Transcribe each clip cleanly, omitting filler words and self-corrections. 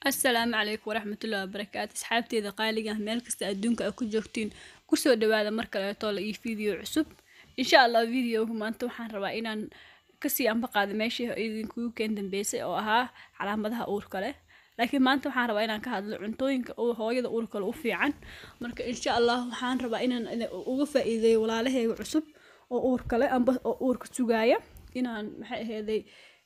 السلام عليكم ورحمة الله وبركاته أصحابتي إذا قالي مeel kasta adduunka aad ku joogtiin kusoo dhawaada mar kaleeto la ii video cusub insha Allah videoga maanta waxaan rabaa inaan kasii anbaqaado meeshii idinkugu keen dambeysay oo ahaa calaamadaha uurka leh laakiin maanta waxaan rabaa inaan ka hadlo cuntooyinka hooyada uurka leh u fiican marka insha Allah waxaan rabaa inaan uga faa'iideeyo walaalahayga cusub oo uurka leh amba oo uurka sugaaya inaan maxay ahaydey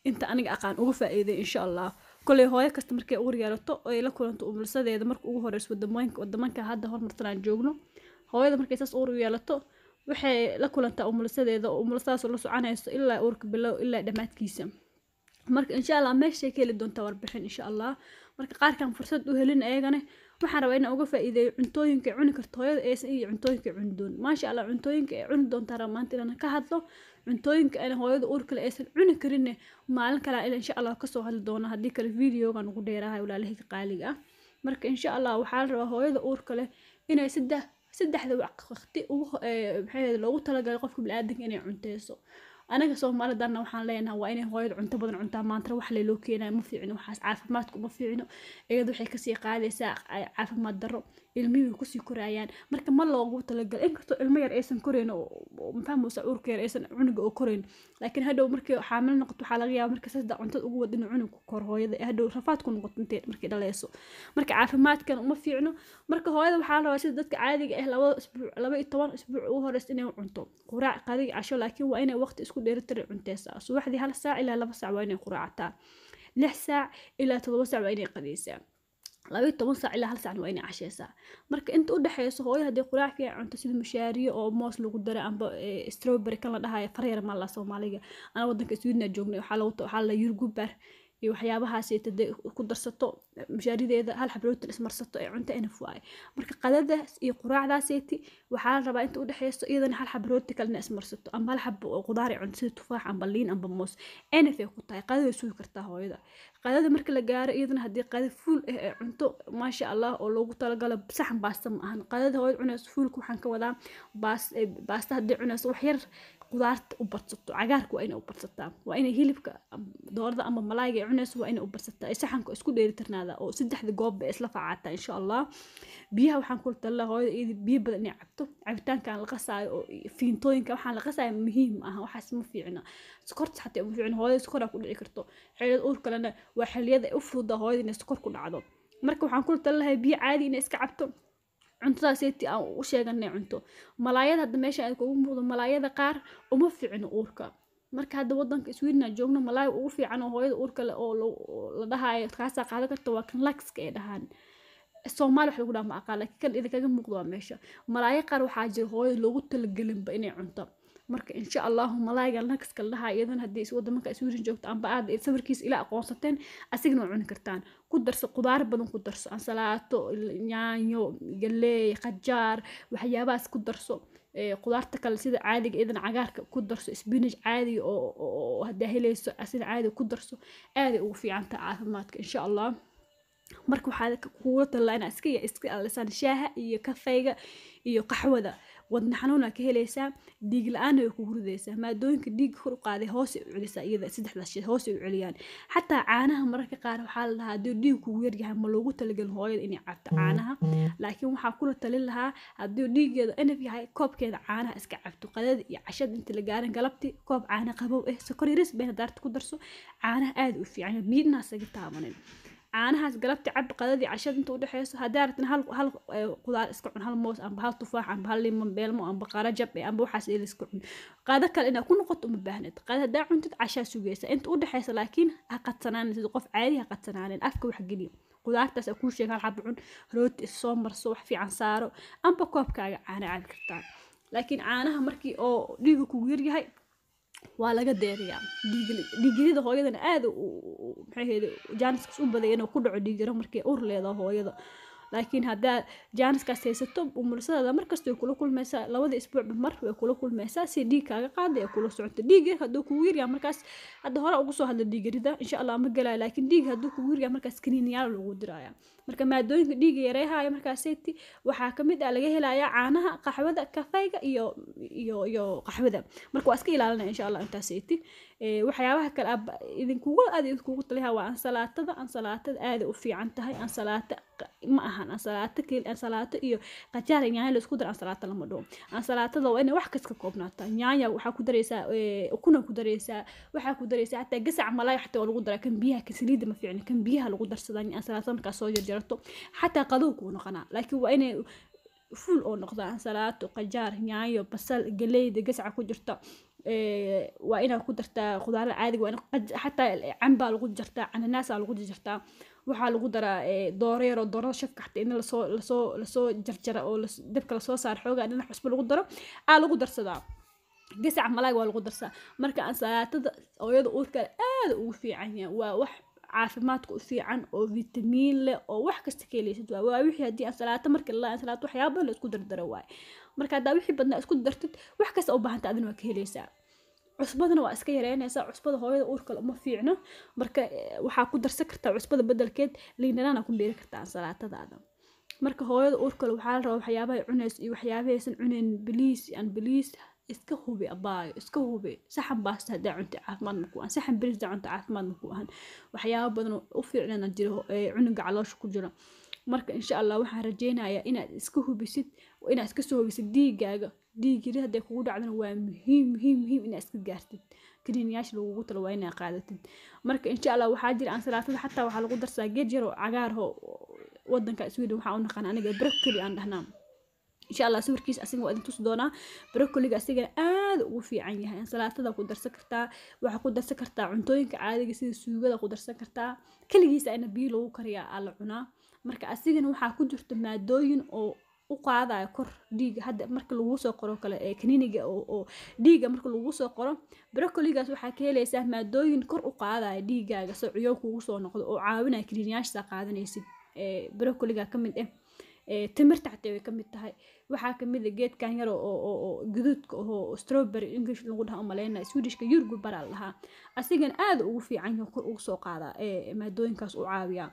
inta aniga aqaan uga faa'iideeyo insha Allah كل هواية كاستمر كي أوري على الطاق إلى كل أنت أمور صدق إذا مرك أوه رئيس ودمانك هذا هون مرتنا جوجنو هواية إذا مرك أساس أوري على الطاق وحي لكل أنت أمور صدق إذا أمور صاص ولا سعنة إلا أورك بالله إلا دمات كيسم مرك إن شاء الله ماشي كي اللي دون تور بحين إن شاء الله مرك قار كان فرصة وهلنا أيجانه waxaan rabaa inaan uga faa'iideeyo cuntooyinka cuni karto hooyada aysan iyo cuntooyinka cundoon maasha Allah cuntooyinka ay cuni doontaa maanta inaan ka hadlo cuntooyinka ay hooyada uurka leh aysan cuni karin maalin kale insha Allah ka soo hadli doona hadii kale videogan ugu dheerahay walaalahayga qaaliga ah marka insha Allah waxaan rabaa hooyada uurka leh inay saddexda waqti ugu maxay loogu talagalay qofka bini'aadamka inay cunteyso anaga Soomaalidan waxaan leenahay waa inay hooyada cunto badan cuntaa maanta wax loo keenay ma fiicno waxaas caafimaadku ma fiicno iyadu waxay ka sii qaadaysaa caafimaad darro ilmihiisu ku sii korayaan marka ma loogu talagalay inkastoo ilmo yar aysan koreyn oo mafahmo uurka yar aysan cunuga oo koreyn laakiin hadhow markii xaamil noqoto waxa laga yaabaa marka saddex cuntada ugu wadin cunuga kor hooyada hadhow rafaad ku noqoto intee markii dhalayso marka caafimaadkan uma fiicno marka hooyada waxaa la rabaa sida dadka caadiga ah 12 isbuuc ugu horeysa inay cunto quraac qadi casho laakiin waa inay waqti isku dheelitiran cunteysaa subaxdii 1 saac ilaa 2 saac waa inay quraacataa 6 saac ilaa 7 saac waa inay qadeysaa 12 saac ilaa 1 saac waa inay casheysaa marka inta u dhaxeyso hooyada hadii quraac fiican cunto sida mushaariyo oo moos lagu daray amba strawberry kan la dhahayo fareer ma la Soomaaliga ana wadanka Sweden joognay waxa la yurgubar iyo waxyaabahaas ay ku darsato mushaarideeda hal xabrood ismarsato ay cunto inaf waay marka qadadaas iyo quraacdaas waxaa la rabaa inta u dhaxeyso iyadana hal xabrood kale ismarsato amba hal xab qudaar ay cunto sida tufaax amba liin amba moos inaf ay ku tahay qadada soo kartaa hooyada qadada marka la gaaro iyadana hadii qada fuul ah cunto ma sha Allah oo loogu talagalay saxan baasta ma ahan qadada hooyada cunayso fuulku waxaan ka wadaa baasta hadii cunayso wax yar qudaarta u badsato cagaarku waa inay u badsataa waa inay hilibka doorada ama malaayga ay cunayso waa inay u badsataa ay saxanka isku dheelitirnaada oo saddexda goob bay isla faacata insha Allah biyaha waxaan ku talaa hooyada biyo badan inay cabto cabitaankan la qasaayo oo fiintooyinka waxaan la qasaayo muhiim ah waxaas ma fiicna sokorta xataa ma fiicna hooyada sokor ku dhici karto xilad uur kalena waa xilliyada u fududa hooyada inay sokor ku dhacdo marka waxaan ku talaa biyo caadi inay iska cabto cuntada seeti aan u sheeganay cunto malaayada hadda meesha ay ugu muuqdo malaayada qaar uma fiicno uurka marka hadda wadanka Sweden joogno malaay ugu fiican oo hooyada uurka leh oo la dhahayo kaasa qaadan karto waa kan laxka ay dhahaan Soomaali wax lagu dhamaa aqal laakiin kan idinkaga muuqdo waa meesha malaay qaar waxaa jira hooyada loogu talagalin inay cunto marka insha Allah malaayga laxka la dhahayo idan hadii wadanka Sweden joogto amba aad sawirkiis ila aqoonsateen asigna cuni kartaan ku darso qudaar badan ku darso ansalaato yaanyo galey qajaar waxyaabahaas ku darso qudaarta kale sida caadiga idan cagaarka ku darso spinach caadi oo hadaa helayso asina caadi ku darso aad ugu fiican tahay caafimaadka insha Allah marka waxaad kuula talaa iska alisan shaaha iyo kafeega iyo qaxwada wadna xanuuna ka helaysaa dhiig la'aan ay ku hurdaysaa maadooyinka dhiig kor u qaaday hoos u celisaa iyada saddexdaas shay hoos u celiyaan xataa caanaha mararka qaar waxaa la dhahaa hadii dhiig kugu yar yahay ma loogu talagalin hooyada inay cabto caanaha laakiin waxaa kula talin lahaa hadii dhiigeeda inaf yahay koobkeeda caanaha iska cabto qadada iyo cashada inta la gaarin galabtii koob caana qabow sokor yaris been daarta ku darso caanaha aad u fiican biidna saga taabanin caanahaas galabti cab qadadii cashada inta u dhaxeyso hadaa rabtin hal qudaar iska cun hal moos amba hal tufaax amba hal liin beelmo amba qarajab amba waxaas ila iska cun qada kale ina ku noqoto uma baahnid qada hadaa cuntid casha sugaysa inta u dhaxeyso laakiin ha qadsanaan sida qof caadi ha qadsanaan afka wax geliyo qudaartaas ku sheeg hal xab cun rooti soo marso wax fiican saaro amba koobkaaga caana cabi kartaa laakiin caanaha markii oo dhiigu kugu yar yahay waa laga deeriyaa dhiigirida hooyadana aad maxay ahayd jaaniska u baday inuu ku dhaco dhiigiro markay uur leedahay hooyada laakiin hadaa jaaniskaas haysato umulsada markasta way kula kulmaysaa labada isbuuc mar way kula kulmaysaa si dhiig kaaga qaaday kula socoto dhiig haduu kugu yar yahay markaas hadda hore ugu soo hadla dhiigirida insha Allah ma galay laakiin dhiig haduu kugu yar yahay markaas kaniiniyaal lagu diraya marka maadooyinka dhiig yareeyahay markaas seeti waxa kamid ah laga helayaa caanaha qaxwada kafeega iyo qaxwada marka waa iska ilaalinaa insha Allah intaas seeti waxyaabaha kale idinkugu taliyaa waa ansalaatada aad u fiican tahay ansalaata ma ahan ansalaato iyo qajaar yaanyo la isku dar ansalaato lama dhaho ansalaatada waa inay wax kasta koobnaataa yaanya waxaa ku dareysaa ukuna ku dareysaa waxaa ku dareysaa hataa gasac malaay xataa waa lagu daraa kan biyaha kan saliida ma fiicna kan biyaha lagu darsadaa ansalaatada markaa soo jarjarato xataa qadow kuu noqonaa laakiin waa inay full oo noqdaa ansalaato qajaar yaanyo basal galeyda gasaca ku jirta waa inaad ku dartaa khudaarada caadiga waa xataa cambaa lagu jartaa cananaasaa lagu jartaa waxaa lagu daraa doorada shafka xataa in lasoo jarjara oo dabka lasoo saar xoogaa dhinac cusbo lagu daro lagu darsadaa gasaca malaayga waa lagu darsaa marka ansalaatada hooyada uurka aad ugu fiican yahay waa wax caafimaadka u fiican oo fitamiin leh oo wax kasta ka helaysid waa wixii haddii ansalaato marka la ansalaato waxyaabo badan la isku dardaro waay marka haddaa wixii badnaa isku dartid wax kasta u baahanta adina waa ka helaysaa cusbadana waa iska yareynaysaa cusbada hooyada uurka uma fiicno marka waxaa ku darsan kartaa cusbada bedelkeed liin dhanaan ku beeri kartaa ansalaatadaada marka hooyada uurka waxaa la rabaa waxyaabaha ay cunayso iyo waxyaabahaysan cunayn biliis iska hubi abaayo iska hubi saxan baasta hadaa cunta caafimaad ma ku ahan saxan bariis hadaa cunta caafimaad ma ku ahan waxyaabo badan u fiicnana jiro cunuga caloosha ku jira marka insha Allah waxaan rajeynayaa inaad iska hubisid inaad iska soo hubisid dhiigga haday kugu dhacdana waa muhiim inaad iska gaartid kaniiniyaasha lagugu talo waa inaad qaadatid marka insha Allah waxaa jira ansalaatada xataa waxaa lagu darsaa geed yar oo cagaar wadanka Sweden waxaa u naqaan aniga broccoli aan dhahnaa insha Allah sawirkiis asiga waa idin tusi doonaa broccoliga asiga aad ugu fiican yahay ansalaatada ku darsan kartaa waxa ku darsan kartaa cuntooyinka caadiga sida suugada ku darsan kartaa kaligiisa ina biyo lagu kariyaa la cunaa marka asigana waxaa ku jirta maadooyin oo u qaadaya kor dhiiga hadda marka lagu soo qoro kale kaniiniga oo dhiiga marka lagu soo qoro broccoligaas waxaa ka helaysaa maadooyin kor u qaadaya dhiigaaga soo ciyo kugu soo noqdo oo caawinaya kaniiniyaasha qaadanaysid broccoliga kamid timirta xataa way kamid tahay waxaa kamid geedkan yar oo guduudka oo strawberry english lagu dhaho maleynaa swedishka yurgu baraa lahaa asigana aad ugu fiican yahay kor ugu soo qaadaa maadooyinkaas u caawiyaa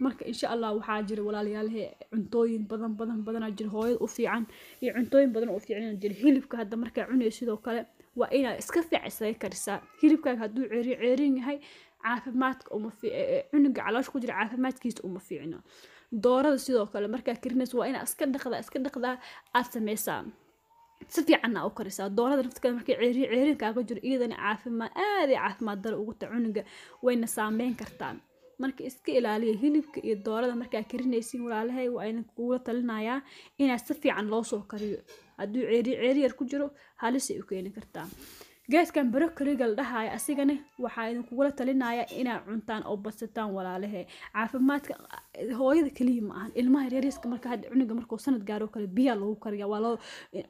marka insha Allah waxaa jira walaalayaal cuntooyin badan jira hooyada u fiican iyo cuntooyin badan oo fiican jira hilibka hadda marka cunayso sidoo kale waa inaad iska fiican karisaa hilibkaaga hadduu ceerin yahay caafimaadka cunuga caloosha ku jira caafimaadkiisa uma fiicno doorada sidoo kale markaa karinayso waa inaad iska dhaqdaa aad sameysaa si fiicanna u karisaa doorada nafteeda markay ceerinkaaga jiro iyadana caafimaad daro ugu ta cunuga wayna saameyn kartaa marka iska ilaaliya hilibka iyo doorada markaa karinaysiin walaalahay waa idin kugula talinayaa inaad si fiican loo soo kariyo hadduu ceeri yar ku jiro halisay u keeni kartaa geedkan broccoliga la dhahayo asigana waxaa idin kugula talinayaa inaad cuntaan oo badsataan walaalahay caafimaadka hooyada kaliya ma ahan ilmaha yaryariska marka hadda cunuga markuu sanad gaaro kale biyaa lagu kariyaa waa loo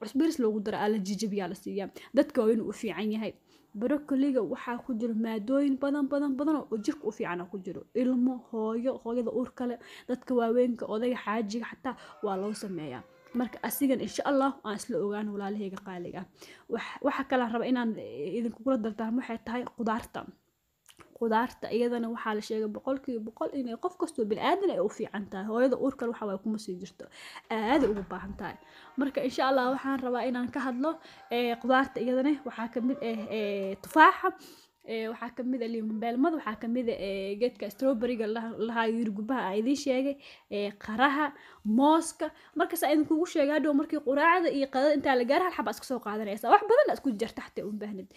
cusbiris loogu dara la jijibiyaa la siiyaa dadka waa inuu u fiican yahay broccoliga waxaa ku jiro maadooyin badan oo jirka u fiican ku jiro ilmo hooyada uur kale dadka waaweynka odayga xaajiga xataa waa loo sameeyaa marka asigan insha Allah aan isla ogaan walaalahayga qaaliga waxa kala raba inaan idin kugula dardaarmo waxay tahay qudaarta iyadana waxaa la sheegay 100% inay qof kasto bini'aadan ay u fiican tahay hooyada uur kale waxa way kuma sii jirto aad ugu baahan tahay marka insha Allah waxaan rabaa inaan ka hadlo qudaarta iyadana waxaa kamid tufaaxa waxaa kamid liin beelmada waxaa kamid geedka strawberryga lahaa yurgubaha ay idin sheegay qaraha mooska markaas idin kugu sheegay hadhow markii quraacda iyo qadada inta la gaar hal xaba iska soo qaadanaysa wax badan isku jarta xataa u baahnid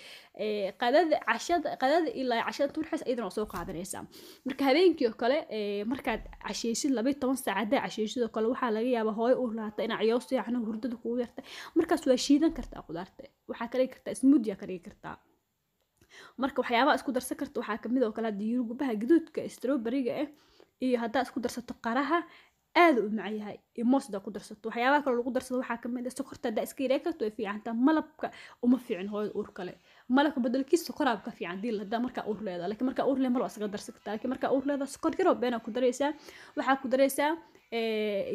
qadada ilaa cashada turxis idin soo qaadanaysa marka habeenkii kale markaad casheysid 12 saacada casheysid kale waxaa laga yaabaa hooyo u laata in ciyaw siixno hurdada kugu yarta markaas waa shiidan kartaa qudaarta waxaa kale kartaa smoothie kale kartaa marka waxyaabaha isku darsan karto waxaa kamid oo kale yurgubaha gaduudka strawberryga iyo hadaa isku darsato qaraha aad u macyahay moosda ku darsato waxyaabaha kale lagu darsado waxaa kamid sokorta hadaa iska yareyn karto way fiicantaa malabka uma fiicin hooyada uur kale malabka bedelkiisa sokoraab ka fiican diil hadaa markaa uur leedahay laakiin markaa uur leedahay iska darsan kartaa laakiin markaa uur leedahay sokor yar oo beena ku dareysaa waxaa ku dareysaa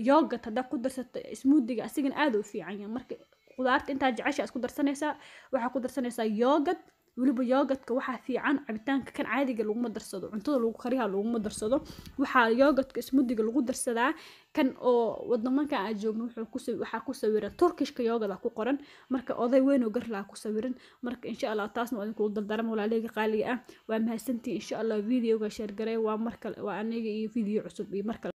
yogurt hadaa ku darsato smoothie asigana aad u fiican yahay marka qudaarta inta jecesha isku darsanaysaa waxaa ku darsanaysaa yogurt weliba yogurtka waxaa fiican cabitaanka kan caadiga laguma darsado cuntada lagu kariyaa laguma darsado waxaa yogurtka smoothiga lagu darsadaa kan oo wadamanka aan joogno waxaa ku sawiran turkishka yogurt ku qoran marka oday weyn oo gar laa ku sawiran marka insha Allah taasna waan ku dardaarmo walaaleyga qaaliga ah waa mahadsantii insha Allah videoga share garay waa markale waa aniga iyo video cusub iyo markale